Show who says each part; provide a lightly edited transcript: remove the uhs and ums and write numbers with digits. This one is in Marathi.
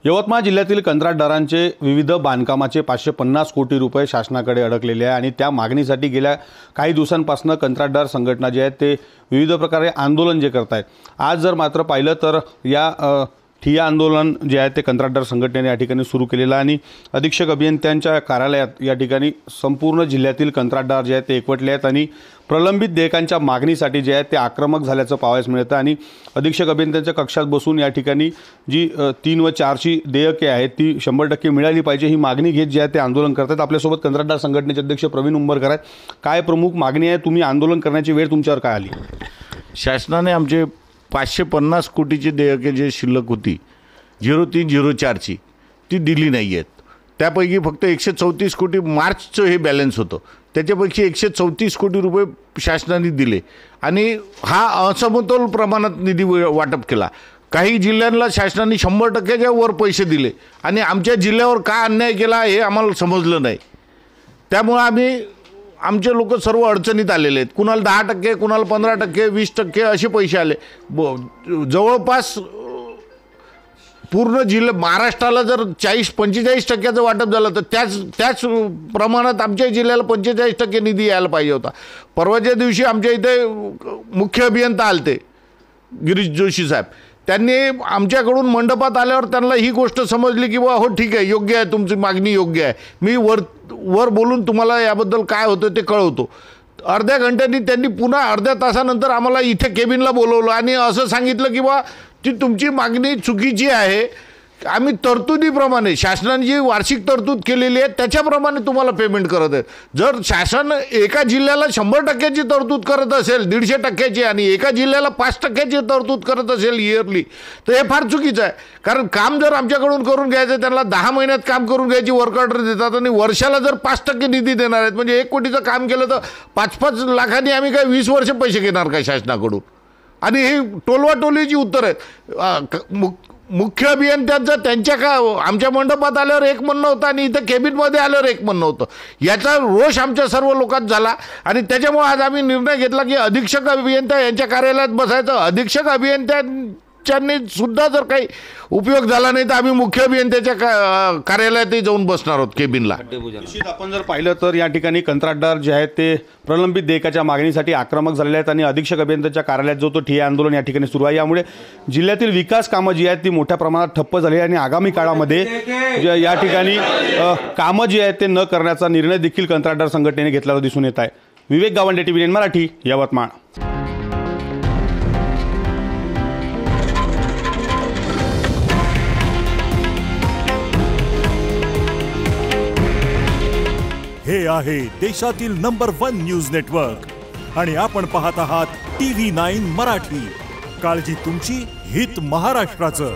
Speaker 1: यवतमाळ जिल्ह्यातील कंत्राटदारांचे विविध बांधकामाचे 550 कोटी रुपये शासनाकडे अडकलेले आहे आणि त्या मागणीसाठी गेल्या काही दिवसांपासून कंत्राटदार संघटना जे आहेत ते विविध प्रकारे आंदोलन जे करत आहेत। आज जर मात्र पाहिलं तर या ठिय्या आंदोलन जे आहे ते कंत्राटदार संघटनेने या ठिकाणी सुरू केलेलं आहे आणि अधीक्षक अभियंत्यांच्या कार्यालयात या ठिकाणी संपूर्ण जिल्ह्यातील कंत्राटदार जे आहेत ते एकवटले आहेत आणि प्रलंबित देयकांच्या मागणीसाठी जे आहे ते आक्रमक झाल्याचं पाहायला मिळतं आणि अधीक्षक अभियंत्यांच्या कक्षात बसून या ठिकाणी जी 3 व 4ची देयके आहेत ती 100% मिळाली पाहिजे ही मागणी घेत जे आहे ते आंदोलन करतात। आपल्यासोबत कंत्राटदार संघटनेचे अध्यक्ष प्रवीण उंबरकर आहेत। काय प्रमुख मागणी आहे, तुम्ही आंदोलन करण्याची वेळ तुमच्यावर काय आली?
Speaker 2: शासनाने आमचे 550 कोटीची देयके जे शिल्लक होती 0304ची ती दिली नाही आहेत। त्यापैकी फक्त 134 कोटी मार्चचं हे बॅलन्स होतं, त्याच्यापैकी 134 कोटी रुपये शासनाने दिले आणि हा असमतोल प्रमाणात निधी वाटप केला। काही जिल्ह्यांना शासनाने 100%च्या वर पैसे दिले आणि आमच्या जिल्ह्यावर का अन्याय केला हे आम्हाला समजलं नाही। त्यामुळे आमचे लोक सर्व अडचणीत आलेले आहेत। कुणाला 10%, कुणाला 15%, 20% असे पैसे आले। जवळपास पूर्ण जिल्हा महाराष्ट्राला जर 40-45% वाटप झालं तर त्याच प्रमाणात आमच्या जिल्ह्याला 45% निधी यायला पाहिजे होता। परवाच्या दिवशी आमच्या इथे मुख्य अभियंता आलते गिरीश जोशी साहेब, त्यांनी आमच्याकडून मंडपात आल्यावर त्यांना ही गोष्ट समजली की बा हो ठीक आहे, योग्य आहे, तुमची मागणी योग्य आहे, मी वर बोलून तुम्हाला याबद्दल काय होतं ते कळवतो। अर्ध्या घंट्यानी त्यांनी पुन्हा अर्ध्या तासानंतर आम्हाला इथे केबिनला बोलवलं आणि असं सांगितलं की बा ती तुमची मागणी चुकीची आहे, आम्ही तरतुदीप्रमाणे शासनाने जी वार्षिक तरतूद केलेली आहे त्याच्याप्रमाणे तुम्हाला पेमेंट करत आहे। जर शासन एका जिल्ह्याला 100%ची तरतूद करत असेल 150%ची आणि एका जिल्ह्याला 5%ची तरतूद करत असेल इयरली तर हे फार चुकीचं आहे। कारण काम जर आमच्याकडून करून घ्यायचं, त्यांना 10 महिन्यात काम करून घ्यायची वर्क ऑर्डर देतात आणि वर्षाला जर 5% निधी देणार आहेत म्हणजे 1 कोटीचं काम केलं तर 5-5 लाखांनी आम्ही काय 20 वर्ष पैसे घेणार काय शासनाकडून? आणि ही टोलवाटोलीची उत्तर आहेत। मुख्य अभियंत्यांचं त्यांच्या आमच्या मंडपात आल्यावर एक म्हणणं होतं आणि इथं केबिनमध्ये आल्यावर एक म्हणणं होतं। याचा रोष आमच्या सर्व लोकांत झाला आणि त्याच्यामुळे आज आम्ही निर्णय घेतला की अधीक्षक अभियंता यांच्या कार्यालयात बसायचं। अधीक्षक अभियंत्यांनी सुद्धा जर काही उपयोग झाला नाही तर आम्ही मुख्य अभियंत्याच्या कार्यालयातही जाऊन बसणार आहोत केबिनला।
Speaker 1: निश्चित आपण जर पाहिलं तर या ठिकाणी कंत्राटदार जे आहेत ते प्रलंबित देयकाच्या मागणीसाठी आक्रमक झालेले आहेत आणि अधीक्षक अभियंत्याच्या कार्यालयात जो तो ठिय्या आंदोलन या ठिकाणी सुरू आहे। यामुळे जिल्ह्यातील विकास कामं जी आहेत ती मोठ्या प्रमाणात ठप्प झाली आहे आणि आगामी काळामध्ये या ठिकाणी कामं जी आहेत ते न करण्याचा निर्णय देखील कंत्राटदार संघटनेने घेतल्याचं दिसून येत आहे। विवेक गावंडे, TV9 मराठी, यवतमाळ।
Speaker 3: हे आहे देशातील नंबर 1 न्यूज नेटवर्क आणि आपण पाहत आहात TV9 मराठी। काळजी तुमची, हित महाराष्ट्राचं।